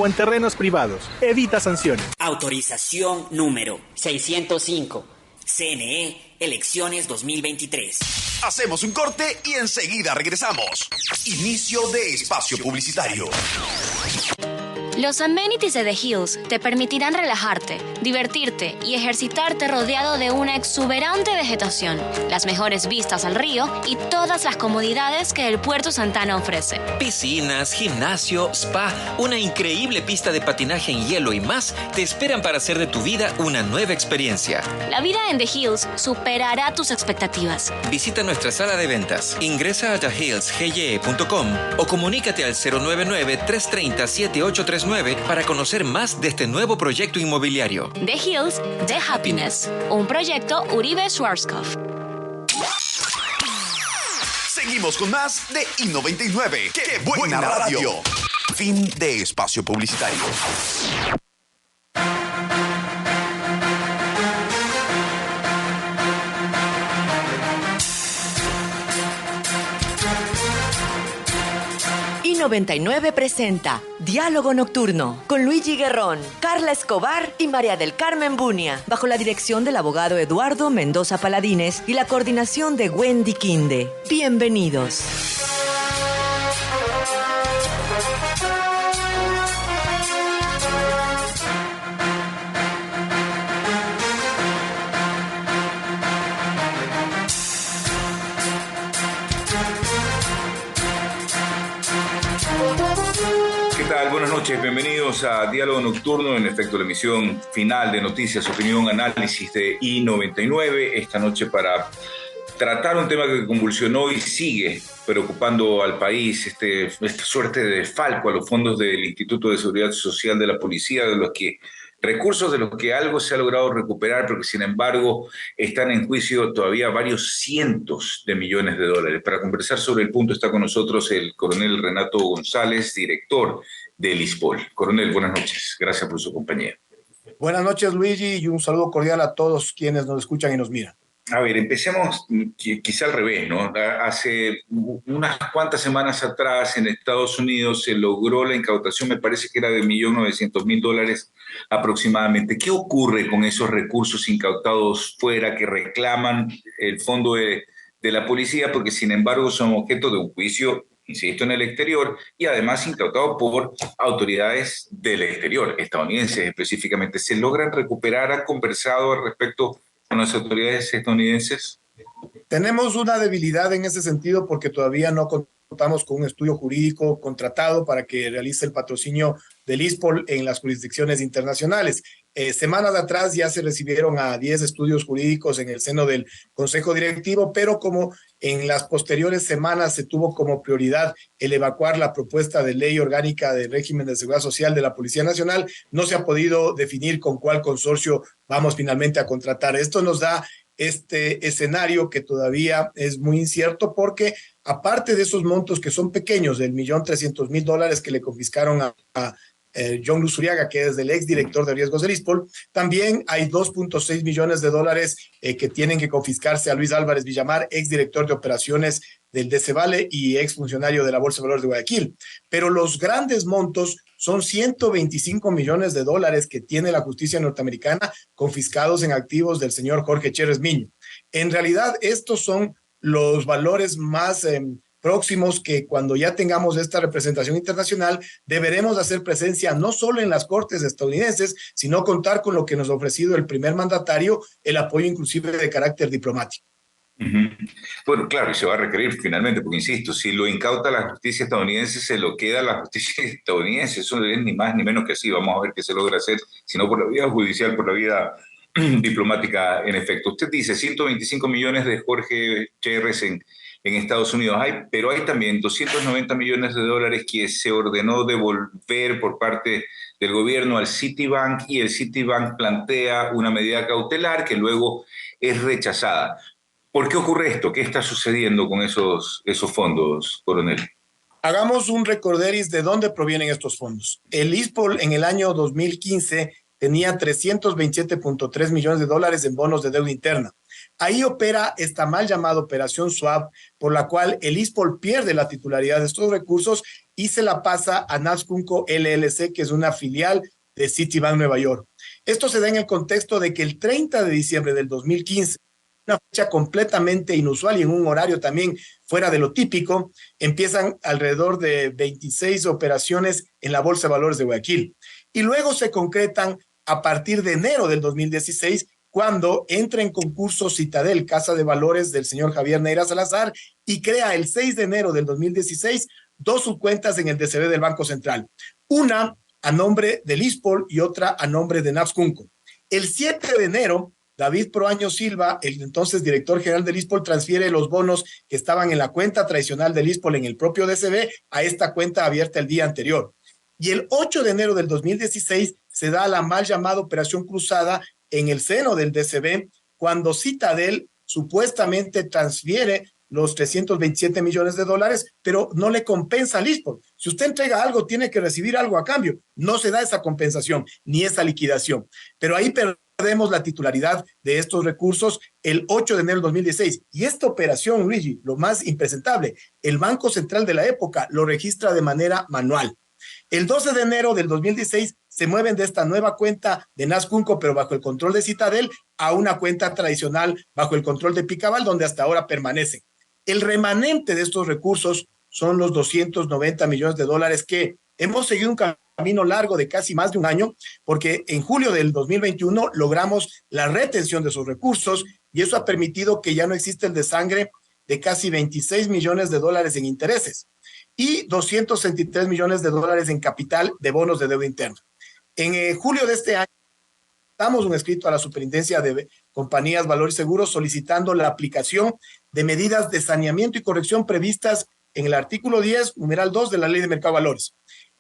o en terrenos privados. Evita sanciones. Autorización número 605. CNE, elecciones 2023. Hacemos un corte y enseguida regresamos. Inicio de espacio publicitario. Los amenities de The Hills te permitirán relajarte, divertirte y ejercitarte rodeado de una exuberante vegetación, las mejores vistas al río y todas las comodidades que el Puerto Santana ofrece. Piscinas, gimnasio, spa, una increíble pista de patinaje en hielo y más te esperan para hacer de tu vida una nueva experiencia. La vida en The Hills superará tus expectativas. Visita nuestra sala de ventas, ingresa a thehillsgye.com o comunícate al 099-330-7839 para conocer más de este nuevo proyecto inmobiliario. The Hills, The Happiness, un proyecto Uribe Schwarzkopf. Seguimos con más de I99. ¡Qué buena radio! Fin de espacio publicitario. I99 presenta Diálogo Nocturno con Luigi Guerrón, Carla Escobar y María del Carmen Bunia, bajo la dirección del abogado Eduardo Mendoza Paladines y la coordinación de Wendy Quinde. Bienvenidos. Buenas noches, bienvenidos a Diálogo Nocturno, en efecto la emisión final de Noticias, Opinión, Análisis de I99, esta noche para tratar un tema que convulsionó y sigue preocupando al país, esta suerte de desfalco a los fondos del Instituto de Seguridad Social de la Policía, de los que recursos de los que algo se ha logrado recuperar, pero que sin embargo están en juicio todavía varios cientos de millones de dólares. Para conversar sobre el punto está con nosotros el coronel Renato González, director del ISPOL. Coronel, buenas noches. Gracias por su compañía. Buenas noches, Luigi, y un saludo cordial a todos quienes nos escuchan y nos miran. A ver, empecemos quizá al revés, ¿no? Hace unas cuantas semanas atrás en Estados Unidos se logró la incautación, me parece que era de $1.900.000 aproximadamente. ¿Qué ocurre con esos recursos incautados fuera que reclaman el fondo de la policía? Porque sin embargo son objeto de un juicio, insisto, en el exterior, y además incautados por autoridades del exterior, estadounidenses específicamente. ¿Se logran recuperar? ¿Han conversado al respecto con las autoridades estadounidenses? Tenemos una debilidad en ese sentido porque todavía no contamos con un estudio jurídico contratado para que realice el patrocinio del ISPOL en las jurisdicciones internacionales. Semanas atrás ya se recibieron a 10 estudios jurídicos en el seno del Consejo Directivo, pero como en las posteriores semanas se tuvo como prioridad el evacuar la propuesta de ley orgánica del régimen de seguridad social de la Policía Nacional, no se ha podido definir con cuál consorcio vamos finalmente a contratar. Esto nos da este escenario que todavía es muy incierto porque aparte de esos montos que son pequeños, del $1.300.000 que le confiscaron a John Luzuriaga, que es el exdirector de riesgos del ISPOL, también hay $2.6 millones que tienen que confiscarse a Luis Álvarez Villamar, exdirector de operaciones del DCVALE y exfuncionario de la Bolsa de Valores de Guayaquil. Pero los grandes montos son $125 millones que tiene la justicia norteamericana confiscados en activos del señor Jorge Cherres Miño. En realidad, estos son los valores más próximos que cuando ya tengamos esta representación internacional deberemos hacer presencia no solo en las cortes estadounidenses, sino contar con lo que nos ha ofrecido el primer mandatario, el apoyo inclusive de carácter diplomático. Bueno, claro, y se va a requerir finalmente, porque insisto, si lo incauta la justicia estadounidense, se lo queda la justicia estadounidense. Eso no es ni más ni menos que así. Vamos a ver qué se logra hacer, si no por la vía judicial, por la vía diplomática, en efecto. Usted dice 125 millones de Jorge Cherres en Estados Unidos, pero hay también $290 millones que se ordenó devolver por parte del gobierno al Citibank, y el Citibank plantea una medida cautelar que luego es rechazada. ¿Por qué ocurre esto? ¿Qué está sucediendo con esos fondos, coronel? Hagamos un recorderis de dónde provienen estos fondos. El ISPOL en el año 2015 tenía $327.3 millones en bonos de deuda interna. Ahí opera esta mal llamada Operación Swap, por la cual el ISPOL pierde la titularidad de estos recursos y se la pasa a Nascunco LLC, que es una filial de Citibank Nueva York. Esto se da en el contexto de que el 30 de diciembre del 2015, una fecha completamente inusual y en un horario también fuera de lo típico, empiezan alrededor de 26 operaciones en la Bolsa de Valores de Guayaquil. Y luego se concretan a partir de enero del 2016, cuando entra en concurso Citadel, Casa de Valores del señor Javier Neira Salazar, y crea el 6 de enero del 2016 dos subcuentas en el DCB del Banco Central. Una a nombre del ISPOL y otra a nombre de Nascunco. El 7 de enero, David Proaño Silva, el entonces director general del ISPOL, transfiere los bonos que estaban en la cuenta tradicional del ISPOL en el propio DCB a esta cuenta abierta el día anterior. Y el 8 de enero del 2016 se da la mal llamada Operación Cruzada en el seno del DCB, cuando Citadel supuestamente transfiere los 327 millones de dólares, pero no le compensa al ISPOL. Si usted entrega algo, tiene que recibir algo a cambio. No se da esa compensación ni esa liquidación. Pero ahí perdemos la titularidad de estos recursos el 8 de enero del 2016. Y esta operación, Luigi, lo más impresentable, el Banco Central de la época lo registra de manera manual. El 12 de enero del 2016 se mueven de esta nueva cuenta de Nascunco, pero bajo el control de Citadel, a una cuenta tradicional bajo el control de Picabal, donde hasta ahora permanecen. El remanente de estos recursos son los 290 millones de dólares que hemos seguido un camino largo de casi más de un año, porque en julio del 2021 logramos la retención de esos recursos y eso ha permitido que ya no existe el desangre de casi 26 millones de dólares en intereses y 263 millones de dólares en capital de bonos de deuda interna. En julio de este año, damos un escrito a la Superintendencia de Compañías, Valores y Seguros solicitando la aplicación de medidas de saneamiento y corrección previstas en el artículo 10, numeral 2 de la Ley de Mercado de Valores.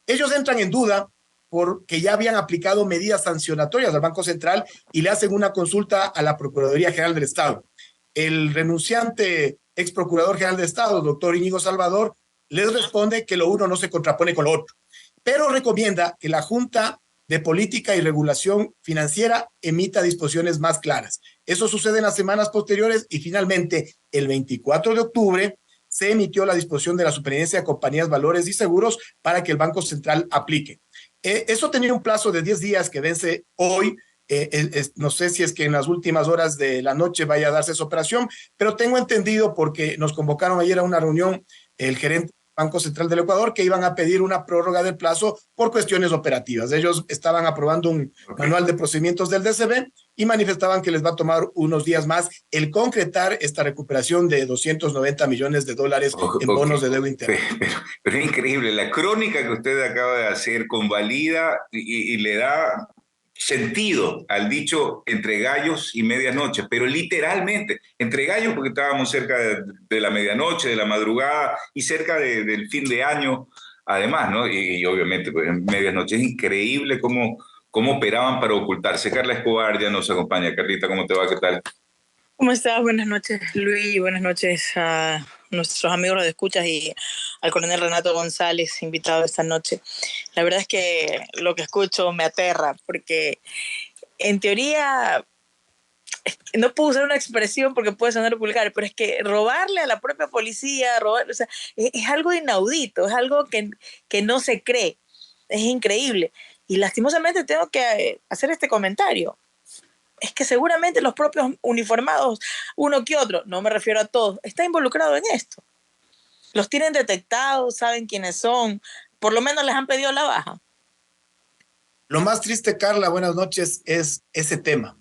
Ellos entran en duda porque ya habían aplicado medidas sancionatorias al Banco Central y le hacen una consulta a la Procuraduría General del Estado. El renunciante ex procurador general de Estado, doctor Íñigo Salvador, les responde que lo uno no se contrapone con lo otro, pero recomienda que la Junta de Política y Regulación Financiera emita disposiciones más claras. Eso sucede en las semanas posteriores y finalmente el 24 de octubre se emitió la disposición de la Superintendencia de Compañías, Valores y Seguros para que el Banco Central aplique. Eso tenía un plazo de 10 días que vence hoy. No sé si es que en las últimas horas de la noche vaya a darse esa operación, pero tengo entendido porque nos convocaron ayer a una reunión el gerente Banco Central del Ecuador, que iban a pedir una prórroga del plazo por cuestiones operativas. Ellos estaban aprobando un manual de procedimientos del DCB y manifestaban que les va a tomar unos días más el concretar esta recuperación de 290 millones de dólares en bonos de deuda interna. Pero es increíble, la crónica que usted acaba de hacer convalida y le da sentido al dicho entre gallos y medianoche, pero literalmente entre gallos porque estábamos cerca de la medianoche, de la madrugada y cerca del fin de año además, ¿no? Y obviamente pues, en medianoche es increíble cómo operaban para ocultarse. Carla Escobar ya nos acompaña. Carlita, ¿cómo te va? ¿Qué tal? ¿Cómo estás? Buenas noches, Luis. Buenas noches a nuestros amigos de escuchas y al coronel Renato González, invitado esta noche. La verdad es que lo que escucho me aterra, porque en teoría, no puedo usar una expresión porque puede sonar vulgar, pero es que robarle a la propia policía, o sea, es algo inaudito, es algo que no se cree, es increíble. Y lastimosamente tengo que hacer este comentario. Es que seguramente los propios uniformados, uno que otro, no me refiero a todos, está involucrado en esto. Los tienen detectados, saben quiénes son, por lo menos les han pedido la baja. Lo más triste, Carla, buenas noches, es ese tema,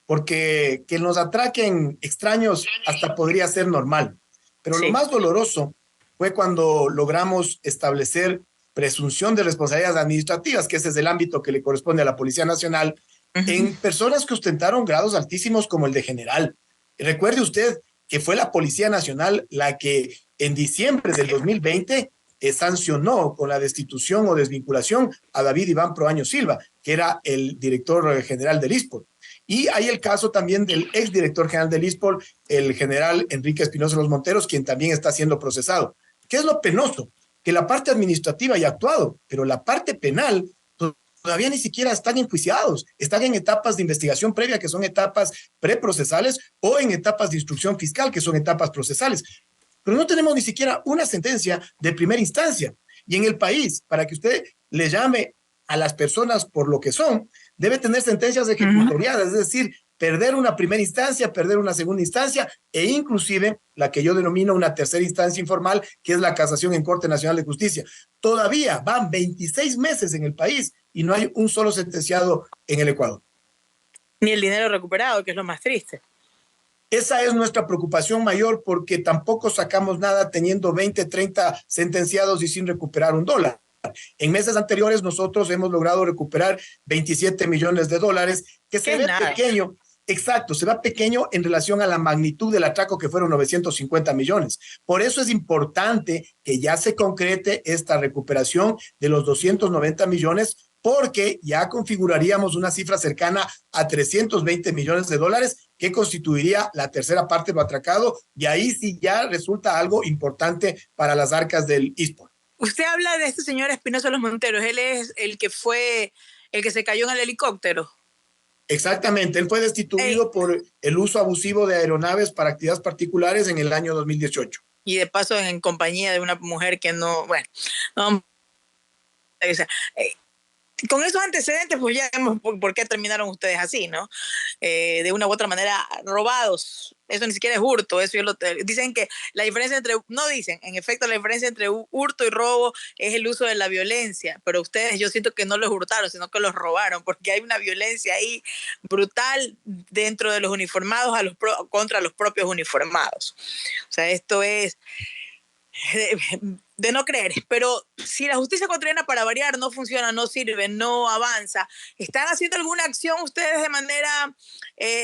porque que nos atraquen extraños hasta podría ser normal, pero sí. Lo más doloroso fue cuando logramos establecer presunción de responsabilidades administrativas, que ese es el ámbito que le corresponde a la Policía Nacional, en personas que ostentaron grados altísimos como el de general. Recuerde usted que fue la Policía Nacional la que en diciembre del 2020 sancionó con la destitución o desvinculación a David Iván Proaño Silva, que era el director general del ISPOL. Y hay el caso también del exdirector general del ISPOL, el general Enrique Espinosa Los Monteros, quien también está siendo procesado. ¿Qué es lo penoso? Que la parte administrativa ya ha actuado, pero la parte penal todavía ni siquiera están enjuiciados, están en etapas de investigación previa, que son etapas preprocesales, o en etapas de instrucción fiscal, que son etapas procesales. Pero no tenemos ni siquiera una sentencia de primera instancia. Y en el país, para que usted le llame a las personas por lo que son, debe tener sentencias ejecutoriadas, es decir, perder una primera instancia, perder una segunda instancia e inclusive la que yo denomino una tercera instancia informal, que es la casación en Corte Nacional de Justicia. Todavía van 26 meses en el país y no hay un solo sentenciado en el Ecuador. Ni el dinero recuperado, que es lo más triste. Esa es nuestra preocupación mayor porque tampoco sacamos nada teniendo 20, 30 sentenciados y sin recuperar un dólar. En meses anteriores nosotros hemos logrado recuperar 27 millones de dólares, que se ve pequeño. Exacto, se ve pequeño en relación a la magnitud del atraco que fueron 950 millones. Por eso es importante que ya se concrete esta recuperación de los 290 millones porque ya configuraríamos una cifra cercana a 320 millones de dólares que constituiría la tercera parte de lo atracado y ahí sí ya resulta algo importante para las arcas del ISPOL. Usted habla de este señor Espinosa Los Monteros, él es el que se cayó en el helicóptero. Exactamente, él fue destituido por el uso abusivo de aeronaves para actividades particulares en el año 2018. Y de paso en compañía de una mujer que no, bueno, no, o sea, con esos antecedentes, pues ya vemos por qué terminaron ustedes así, ¿no? De una u otra manera robados. Eso ni siquiera es hurto. Eso dicen que la diferencia en efecto, la diferencia entre hurto y robo es el uso de la violencia. Pero ustedes, yo siento que no los hurtaron, sino que los robaron, porque hay una violencia ahí brutal dentro de los uniformados contra los propios uniformados. O sea, esto es de no creer, pero si la justicia ecuatoriana para variar no funciona, no sirve, no avanza, ¿están haciendo alguna acción ustedes de manera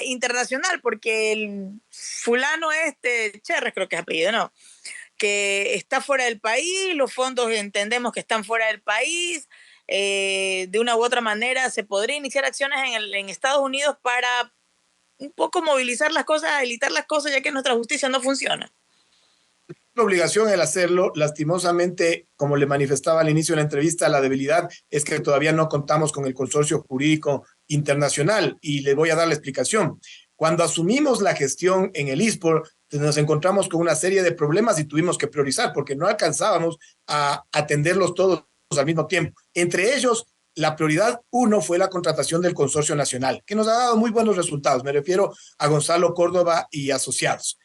internacional? Porque el fulano Cherres, creo que es apellido, ¿no? Que está fuera del país, los fondos entendemos que están fuera del país, de una u otra manera se podría iniciar acciones en Estados Unidos para un poco movilizar las cosas, habilitar las cosas, ya que nuestra justicia no funciona. La obligación el hacerlo, lastimosamente, como le manifestaba al inicio de la entrevista, la debilidad es que todavía no contamos con el consorcio jurídico internacional y le voy a dar la explicación. Cuando asumimos la gestión en el ISPOL, nos encontramos con una serie de problemas y tuvimos que priorizar porque no alcanzábamos a atenderlos todos al mismo tiempo. Entre ellos, la prioridad 1 fue la contratación del consorcio nacional, que nos ha dado muy buenos resultados. Me refiero a Gonzalo Córdoba y asociados.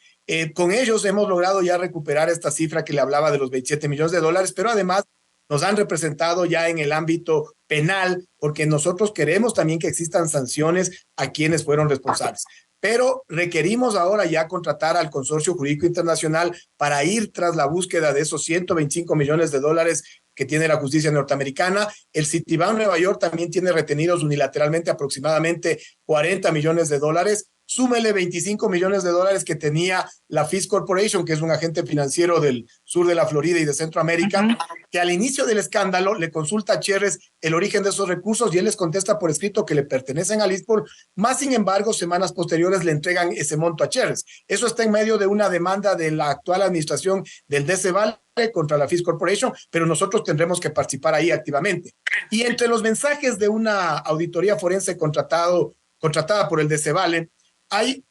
Con ellos hemos logrado ya recuperar esta cifra que le hablaba de los 27 millones de dólares, pero además nos han representado ya en el ámbito penal, porque nosotros queremos también que existan sanciones a quienes fueron responsables. Pero requerimos ahora ya contratar al Consorcio Jurídico Internacional para ir tras la búsqueda de esos 125 millones de dólares que tiene la justicia norteamericana. El Citibank Nueva York también tiene retenidos unilateralmente aproximadamente 40 millones de dólares. Súmele 25 millones de dólares que tenía la Fish Corporation, que es un agente financiero del sur de la Florida y de Centroamérica, que al inicio del escándalo le consulta a Cherres el origen de esos recursos y él les contesta por escrito que le pertenecen al ISPOL, más sin embargo, semanas posteriores le entregan ese monto a Cherres. Eso está en medio de una demanda de la actual administración del DC Vale contra la Fish Corporation, pero nosotros tendremos que participar ahí activamente. Y entre los mensajes de una auditoría forense contratada por el DC Vale, hay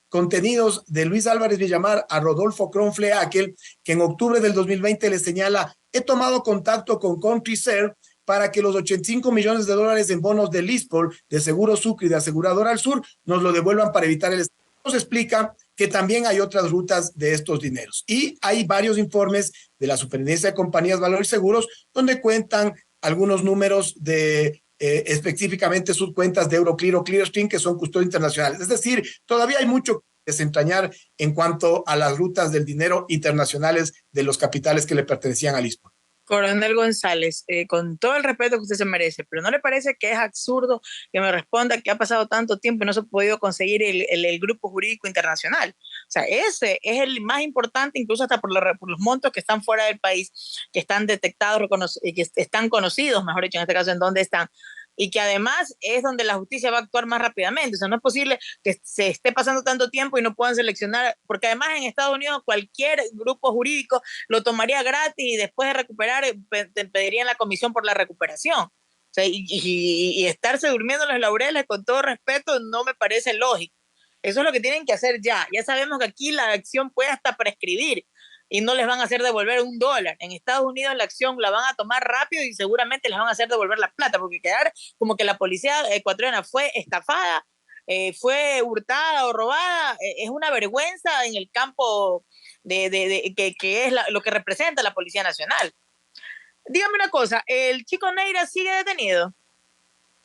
contenidos de Luis Álvarez Villamar a Rodolfo Cronfle Aquel, que en octubre del 2020 le señala: he tomado contacto con CountryServe para que los 85 millones de dólares en bonos del ISPOL, de Seguro Sucre y de Aseguradora al Sur, nos lo devuelvan para evitar el... Nos explica que también hay otras rutas de estos dineros. Y hay varios informes de la Superintendencia de Compañías, Valores y Seguros, donde cuentan algunos números de específicamente sus cuentas de Euroclear o Clearstream, que son custodios internacionales. Es decir, todavía hay mucho que desentrañar en cuanto a las rutas del dinero internacionales de los capitales que le pertenecían al ISPOL. Coronel González, con todo el respeto que usted se merece, pero ¿no le parece que es absurdo que me responda que ha pasado tanto tiempo y no se ha podido conseguir el grupo jurídico internacional? O sea, ese es el más importante, incluso hasta por los montos que están fuera del país, que están detectados, que están conocidos, mejor dicho, en este caso, en dónde están. Y que además es donde la justicia va a actuar más rápidamente. O sea, no es posible que se esté pasando tanto tiempo y no puedan seleccionar, porque además en Estados Unidos cualquier grupo jurídico lo tomaría gratis y después de recuperar te pedirían la comisión por la recuperación. sea, y estarse durmiendo en los laureles, con todo respeto, no me parece lógico. Eso es lo que tienen que hacer ya. Ya sabemos que aquí la acción puede hasta prescribir y no les van a hacer devolver $1. En Estados Unidos la acción la van a tomar rápido y seguramente les van a hacer devolver la plata, porque quedar como que la policía ecuatoriana fue estafada, fue hurtada o robada, es una vergüenza en el campo que es lo que representa la Policía Nacional. Dígame una cosa, ¿el chico Neira sigue detenido?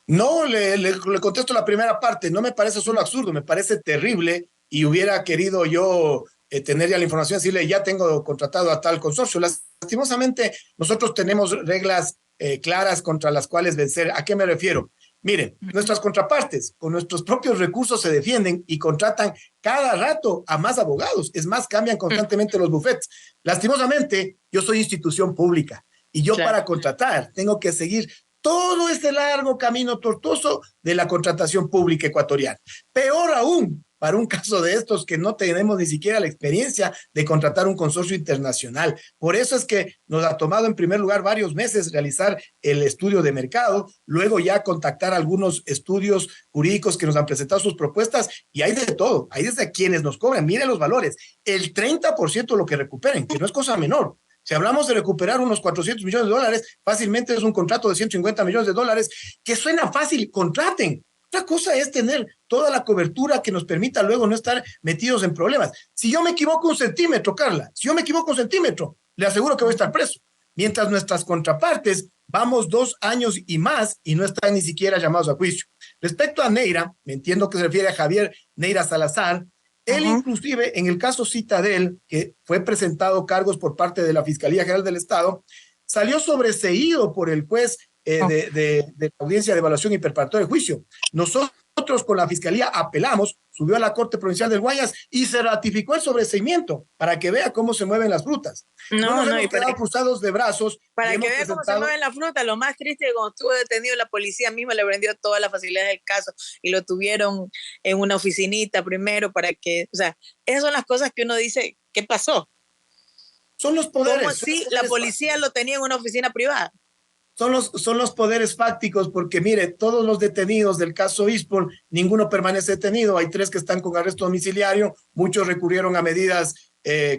No, le contesto la primera parte. No me parece solo absurdo, me parece terrible y hubiera querido yo tener ya la información, decirle, ya tengo contratado a tal consorcio. Lastimosamente, nosotros tenemos reglas claras contra las cuales vencer. ¿A qué me refiero? Miren, nuestras contrapartes con nuestros propios recursos se defienden y contratan cada rato a más abogados. Es más, cambian constantemente los bufetes. Lastimosamente, yo soy institución pública y yo para contratar tengo que seguir todo este largo camino tortuoso de la contratación pública ecuatoriana. Peor aún, para un caso de estos que no tenemos ni siquiera la experiencia de contratar un consorcio internacional. Por eso es que nos ha tomado en primer lugar varios meses realizar el estudio de mercado, luego ya contactar algunos estudios jurídicos que nos han presentado sus propuestas y hay de todo, hay desde quienes nos cobran, miren los valores, el 30% de lo que recuperen, que no es cosa menor. Si hablamos de recuperar unos $400 millones, fácilmente es un contrato de $150 millones, que suena fácil, contraten. Otra cosa es tener toda la cobertura que nos permita luego no estar metidos en problemas. Si yo me equivoco un centímetro, Carla, si yo me equivoco un centímetro, le aseguro que voy a estar preso. Mientras nuestras contrapartes vamos 2 años y más y no están ni siquiera llamados a juicio. Respecto a Neira, me entiendo que se refiere a Javier Neira Salazar, él inclusive en el caso Citadel, que fue presentado cargos por parte de la Fiscalía General del Estado, salió sobreseído por el juez de la Audiencia de Evaluación y Preparatoria de Juicio. Nosotros con la Fiscalía apelamos, subió a la Corte Provincial del Guayas y se ratificó el sobreseimiento para que vea cómo se mueven las frutas. No nos hemos quedado cruzados de brazos. Para que vea cómo se mueven las frutas, lo más triste es que cuando estuvo detenido la policía misma le vendió todas las facilidades del caso y lo tuvieron en una oficinita primero para que, o sea, esas son las cosas que uno dice, ¿qué pasó? Son los poderes. ¿Cómo si la policía lo tenía en una oficina privada? Son los poderes fácticos, porque mire, todos los detenidos del caso Ispol, ninguno permanece detenido, hay 3 que están con arresto domiciliario, muchos recurrieron a medidas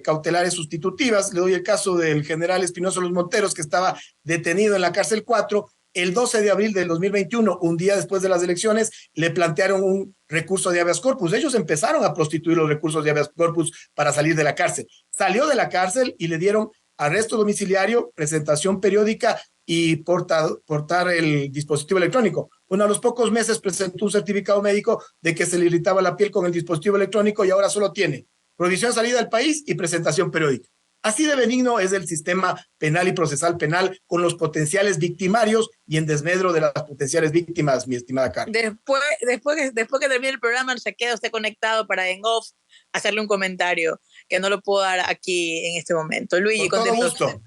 cautelares sustitutivas. Le doy el caso del general Espinosa Los Monteros, que estaba detenido en la cárcel 4, el 12 de abril del 2021, un día después de las elecciones, le plantearon un recurso de habeas corpus. Ellos empezaron a prostituir los recursos de habeas corpus para salir de la cárcel. Salió de la cárcel y le dieron arresto domiciliario, presentación periódica y portar el dispositivo electrónico. Bueno, a los pocos meses presentó un certificado médico de que se le irritaba la piel con el dispositivo electrónico y ahora solo tiene prohibición de salida del país y presentación periódica. Así de benigno es el sistema penal y procesal penal con los potenciales victimarios y en desmedro de las potenciales víctimas, mi estimada Carla. Después que termine el programa, se queda usted conectado para en off hacerle un comentario que no lo puedo dar aquí en este momento. Luigi, con todo gusto.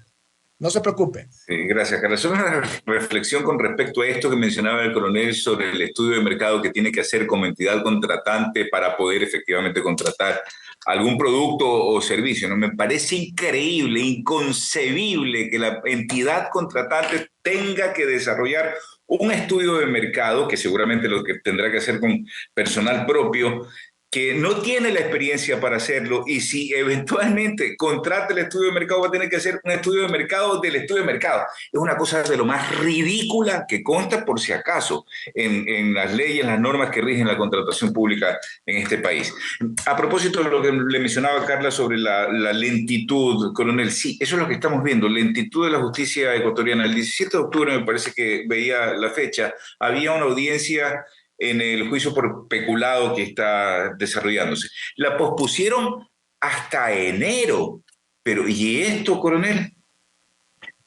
No se preocupe. Sí, gracias, Carla. Solo una reflexión con respecto a esto que mencionaba el coronel sobre el estudio de mercado que tiene que hacer como entidad contratante para poder efectivamente contratar algún producto o servicio, ¿no? Me parece increíble, inconcebible que la entidad contratante tenga que desarrollar un estudio de mercado, que seguramente lo que tendrá que hacer con personal propio, que no tiene la experiencia para hacerlo, y si eventualmente contrata el estudio de mercado, va a tener que hacer un estudio de mercado del estudio de mercado. Es una cosa de lo más ridícula que consta, por si acaso, en las leyes, las normas que rigen la contratación pública en este país. A propósito de lo que le mencionaba Carla sobre la lentitud, coronel, sí, eso es lo que estamos viendo, lentitud de la justicia ecuatoriana. El 17 de octubre, me parece que veía la fecha, había una audiencia en el juicio por peculado que está desarrollándose. La pospusieron hasta enero. Pero, ¿y esto, coronel?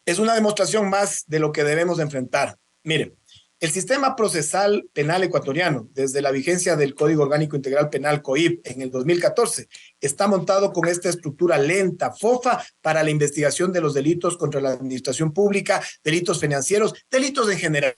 Es una demostración más de lo que debemos de enfrentar. Miren, el sistema procesal penal ecuatoriano, desde la vigencia del Código Orgánico Integral Penal, COIP, en el 2014, está montado con esta estructura lenta, fofa, para la investigación de los delitos contra la administración pública, delitos financieros, delitos en general.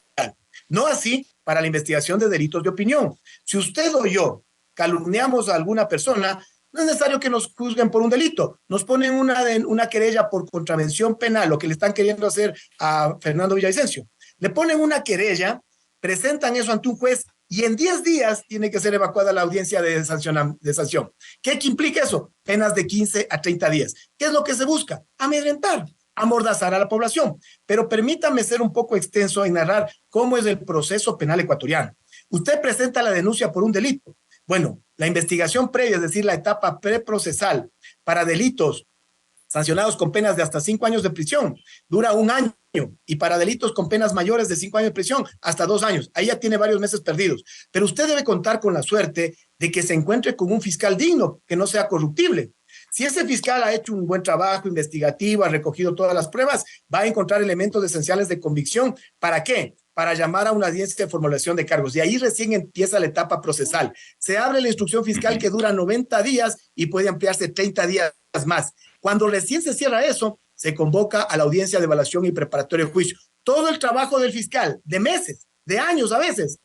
No así para la investigación de delitos de opinión. Si usted o yo calumniamos a alguna persona, no es necesario que nos juzguen por un delito. Nos ponen una querella por contravención penal, lo que le están queriendo hacer a Fernando Villavicencio. Le ponen una querella, presentan eso ante un juez y en 10 días tiene que ser evacuada la audiencia de sanción. ¿Qué implica eso? Penas de 15 a 30 días. ¿Qué es lo que se busca? Amedrentar, amordazar a la población. Pero permítame ser un poco extenso en narrar cómo es el proceso penal ecuatoriano. Usted presenta la denuncia por un delito. Bueno, la investigación previa, es decir, la etapa preprocesal para delitos sancionados con penas de hasta 5 años de prisión, dura 1 año, y para delitos con penas mayores de 5 años de prisión, hasta 2 años. Ahí ya tiene varios meses perdidos. Pero usted debe contar con la suerte de que se encuentre con un fiscal digno, que no sea corruptible. Si ese fiscal ha hecho un buen trabajo investigativo, ha recogido todas las pruebas, va a encontrar elementos esenciales de convicción. ¿Para qué? Para llamar a una audiencia de formulación de cargos. Y ahí recién empieza la etapa procesal. Se abre la instrucción fiscal que dura 90 días y puede ampliarse 30 días más. Cuando recién se cierra eso, se convoca a la audiencia de evaluación y preparatorio de juicio. Todo el trabajo del fiscal, de meses, de años a veces,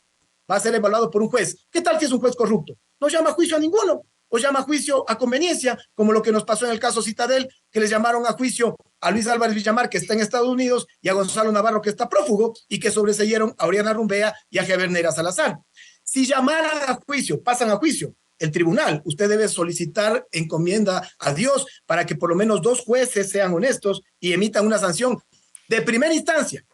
va a ser evaluado por un juez. ¿Qué tal si es un juez corrupto? No llama a juicio a ninguno, o llama a juicio a conveniencia, como lo que nos pasó en el caso Citadel, que les llamaron a juicio a Luis Álvarez Villamar, que está en Estados Unidos, y a Gonzalo Navarro, que está prófugo, y que sobreseyeron a Oriana Rumbea y a Javier Neira Salazar. Si llamaran a juicio, pasan a juicio, el tribunal, usted debe solicitar encomienda a Dios para que por lo menos 2 jueces sean honestos y emitan una sanción de primera instancia.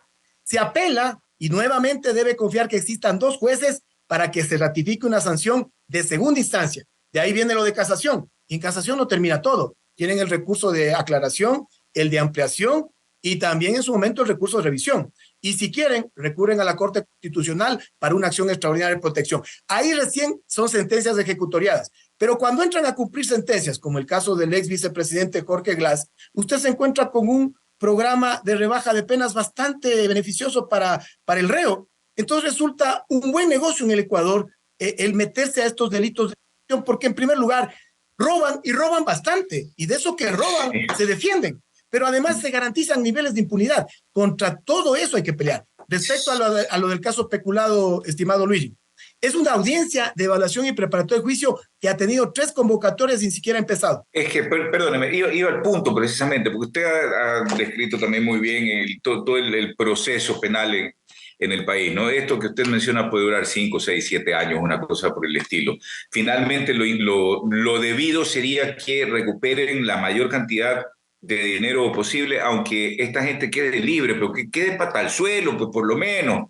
Se apela y nuevamente debe confiar que existan 2 jueces para que se ratifique una sanción de segunda instancia. De ahí viene lo de casación. Y en casación no termina todo. Tienen el recurso de aclaración, el de ampliación y también en su momento el recurso de revisión. Y si quieren, recurren a la Corte Constitucional para una acción extraordinaria de protección. Ahí recién son sentencias ejecutoriadas. Pero cuando entran a cumplir sentencias, como el caso del ex vicepresidente Jorge Glass, usted se encuentra con un programa de rebaja de penas bastante beneficioso para el reo. Entonces resulta un buen negocio en el Ecuador el meterse a estos delitos de corrupción, porque en primer lugar roban y roban bastante, y de eso que roban se defienden. Pero además se garantizan niveles de impunidad. Contra todo eso hay que pelear. Respecto a lo del caso peculado, estimado Luigi, es una audiencia de evaluación y preparatorio de juicio que ha tenido 3 convocatorias sin siquiera empezado. Es que, perdóneme, iba al punto precisamente, porque usted ha descrito también muy bien todo el proceso penal en el país, ¿no? Esto que usted menciona puede durar 5, 6, 7 años, una cosa por el estilo. Finalmente, lo debido sería que recuperen la mayor cantidad de dinero posible, aunque esta gente quede libre, pero que quede pata al suelo, pues por lo menos,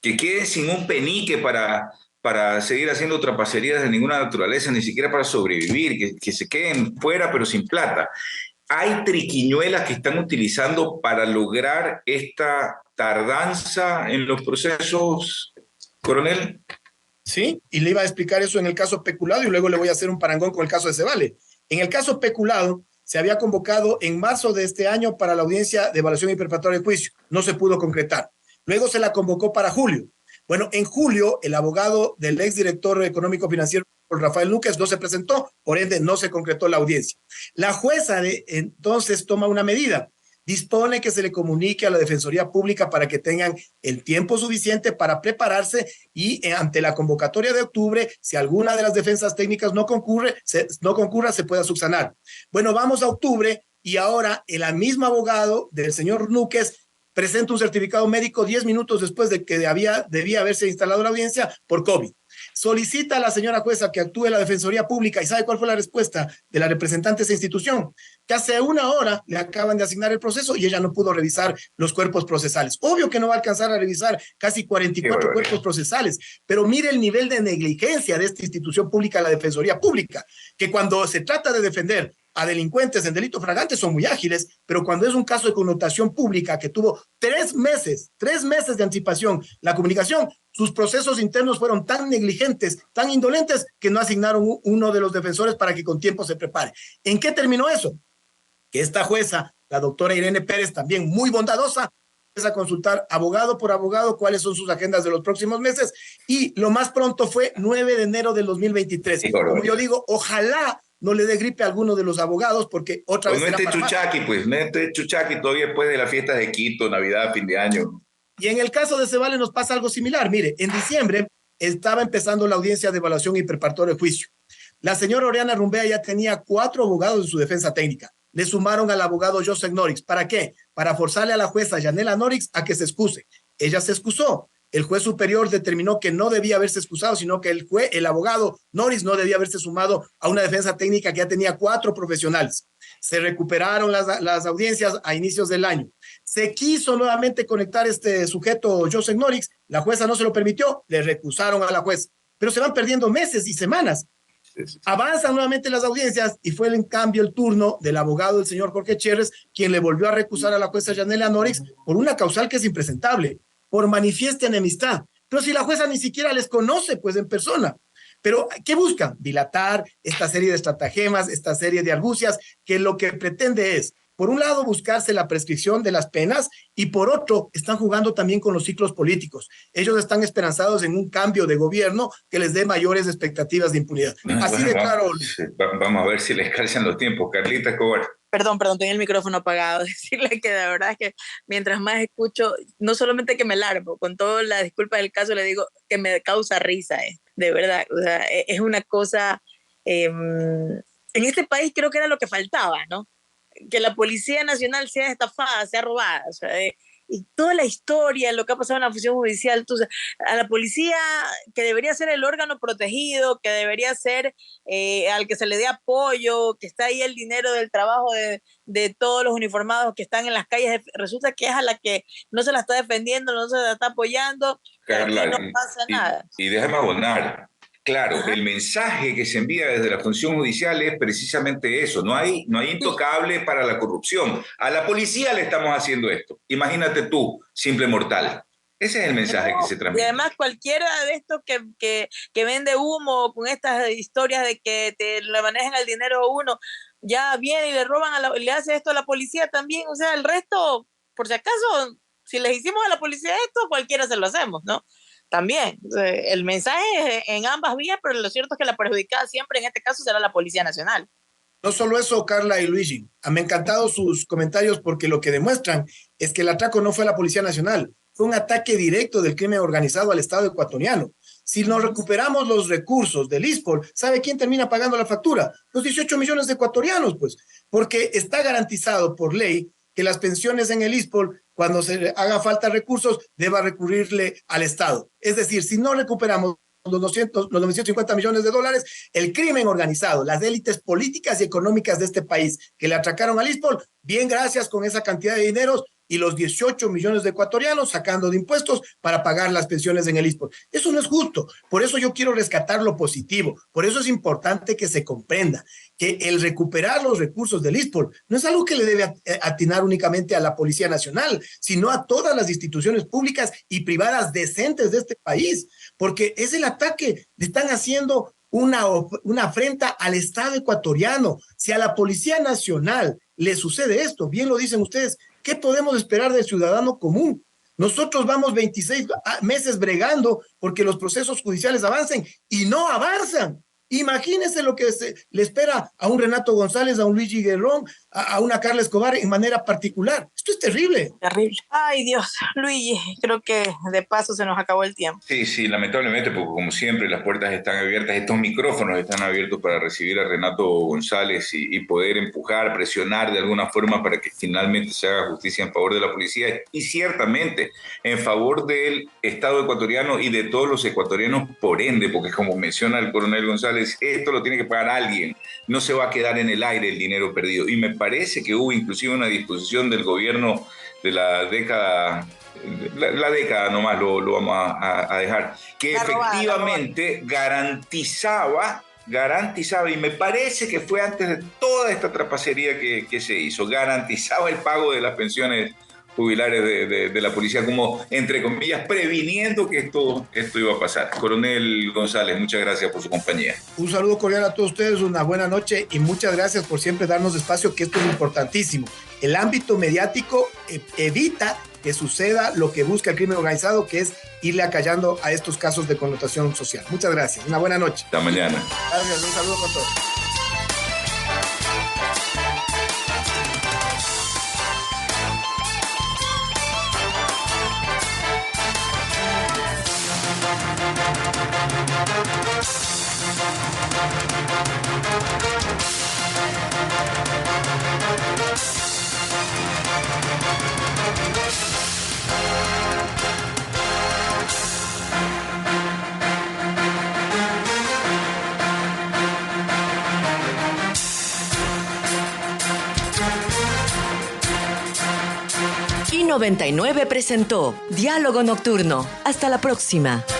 que quede sin un penique para seguir haciendo trapacerías de ninguna naturaleza, ni siquiera para sobrevivir, que se queden fuera pero sin plata. Hay triquiñuelas que están utilizando para lograr esta tardanza en los procesos, coronel. Sí, y le iba a explicar eso en el caso peculado y luego le voy a hacer un parangón con el caso de Cevale. En el caso peculado, se había convocado en marzo de este año para la audiencia de evaluación y preparatorio de juicio. No se pudo concretar. Luego se la convocó para julio. Bueno, en julio, el abogado del exdirector económico financiero, Rafael Núquez, no se presentó, por ende no se concretó la audiencia. La jueza entonces toma una medida. Dispone que se le comunique a la Defensoría Pública para que tengan el tiempo suficiente para prepararse y ante la convocatoria de octubre, si alguna de las defensas técnicas no concurra, se pueda subsanar. Bueno, vamos a octubre y ahora el mismo abogado del señor Núquez presenta un certificado médico 10 minutos después de que debía haberse instalado la audiencia por COVID. Solicita a la señora jueza que actúe la Defensoría Pública y ¿sabe cuál fue la respuesta de la representante de esa institución? Que hace 1 hora le acaban de asignar el proceso y ella no pudo revisar los cuerpos procesales. Obvio que no va a alcanzar a revisar casi 44 cuerpos procesales, pero mire el nivel de negligencia de esta institución pública, la Defensoría Pública, que cuando se trata de defender a delincuentes en delitos flagrantes son muy ágiles, pero cuando es un caso de connotación pública que tuvo 3 meses de anticipación la comunicación, sus procesos internos fueron tan negligentes, tan indolentes, que no asignaron uno de los defensores para que con tiempo se prepare. ¿En qué terminó eso? Que esta jueza, la doctora Irene Pérez, también muy bondadosa, empieza a consultar abogado por abogado cuáles son sus agendas de los próximos meses, y lo más pronto fue 9 de enero del 2023. Sí, como yo digo, ojalá no le dé gripe a alguno de los abogados, porque otra vez... Mete Chuchaqui todavía después de las fiestas de Quito, Navidad, fin de año. Y en el caso de Cevale nos pasa algo similar. Mire, en diciembre estaba empezando la audiencia de evaluación y preparatorio de juicio. La señora Oriana Rumbea ya tenía 4 abogados en su defensa técnica. Le sumaron al abogado Joseph Norix. ¿Para qué? Para forzarle a la jueza Yanela Norix a que se excuse. ella se excusó. El juez superior determinó que no debía haberse excusado, sino que el abogado Norris no debía haberse sumado a una defensa técnica que ya tenía 4 profesionales. Se recuperaron las audiencias a inicios del año. Se quiso nuevamente conectar este sujeto, Joseph Norris, la jueza no se lo permitió, le recusaron a la jueza. Pero se van perdiendo meses y semanas. Avanzan nuevamente las audiencias y fue en cambio el turno del abogado del señor Jorge Cherres, quien le volvió a recusar a la jueza Yanelia Norris por una causal que es impresentable, por manifiesta enemistad. Pero si la jueza ni siquiera les conoce, pues en persona. Pero, ¿qué buscan? Dilatar esta serie de estratagemas, esta serie de argucias, que lo que pretende es, por un lado, buscarse la prescripción de las penas y por otro, están jugando también con los ciclos políticos. Ellos están esperanzados en un cambio de gobierno que les dé mayores expectativas de impunidad. Así de claro. Vamos a ver si les calzan los tiempos. Carlita Escobar. Perdón, tenía el micrófono apagado. Decirle que de verdad es que mientras más escucho, no solamente que me largo, con toda la disculpa del caso, le digo que me causa risa, de verdad. O sea, es una cosa, en este país creo que era lo que faltaba, ¿no? Que la Policía Nacional sea estafada, sea robada, o sea, y toda la historia, lo que ha pasado en la función judicial, entonces, a la policía, que debería ser el órgano protegido, que debería ser al que se le dé apoyo, que está ahí el dinero del trabajo de todos los uniformados que están en las calles, resulta que es a la que no se la está defendiendo, no se la está apoyando, Carla, no pasa nada. Y déjame abonar. Claro, el mensaje que se envía desde la función judicial es precisamente eso. No hay intocable para la corrupción. A la policía le estamos haciendo esto. Imagínate tú, simple mortal. Ese es el mensaje que se transmite. Y además cualquiera de estos que vende humo con estas historias de que le manejan el dinero a uno, ya viene y le roban, le hace esto a la policía también. O sea, el resto, por si acaso, si les hicimos a la policía esto, cualquiera se lo hacemos, ¿no? También, el mensaje es en ambas vías, pero lo cierto es que la perjudicada siempre en este caso será la Policía Nacional. No solo eso, Carla y Luigi, me han encantado sus comentarios porque lo que demuestran es que el atraco no fue a la Policía Nacional, fue un ataque directo del crimen organizado al Estado ecuatoriano. Si nos recuperamos los recursos del ISPOL, ¿sabe quién termina pagando la factura? Los 18 millones de ecuatorianos, pues, porque está garantizado por ley que las pensiones en el ISPOL, cuando se haga falta recursos, deba recurrirle al Estado. Es decir, si no recuperamos los 950 millones de dólares, el crimen organizado, las élites políticas y económicas de este país que le atracaron al ISPOL, bien gracias con esa cantidad de dineros y los 18 millones de ecuatorianos sacando de impuestos para pagar las pensiones en el ISPOL. Eso no es justo. Por eso yo quiero rescatar lo positivo. Por eso es importante que se comprenda que el recuperar los recursos del ISPOL no es algo que le debe atinar únicamente a la Policía Nacional, sino a todas las instituciones públicas y privadas decentes de este país, porque es el ataque, le están haciendo una afrenta al Estado ecuatoriano. Si a la Policía Nacional le sucede esto, bien lo dicen ustedes, ¿qué podemos esperar del ciudadano común? Nosotros vamos 26 meses bregando porque los procesos judiciales avancen y no avanzan. Imagínense lo que le espera a un Renato González, a un Luigi Guerrón, a una Carla Escobar en manera particular. Esto es terrible. Terrible. Ay, Dios, Luigi, creo que de paso se nos acabó el tiempo. Sí, lamentablemente, porque como siempre las puertas están abiertas, estos micrófonos están abiertos para recibir a Renato González y poder empujar, presionar de alguna forma para que finalmente se haga justicia en favor de la policía y ciertamente en favor del Estado ecuatoriano y de todos los ecuatorianos por ende, porque como menciona el coronel González, esto lo tiene que pagar alguien, no se va a quedar en el aire el dinero perdido. Y me parece que hubo inclusive una disposición del gobierno de la década, la década nomás lo vamos a dejar, que efectivamente garantizaba, y me parece que fue antes de toda esta trapacería que se hizo, garantizaba el pago de las pensiones jubilares de la policía, como, entre comillas, previniendo que esto iba a pasar. Coronel González, muchas gracias por su compañía. Un saludo cordial a todos ustedes, una buena noche y muchas gracias por siempre darnos espacio, que esto es importantísimo. El ámbito mediático evita que suceda lo que busca el crimen organizado, que es irle acallando a estos casos de connotación social. Muchas gracias, una buena noche. Hasta mañana. Gracias, un saludo con todos. I99 presentó Diálogo Nocturno. Hasta la próxima.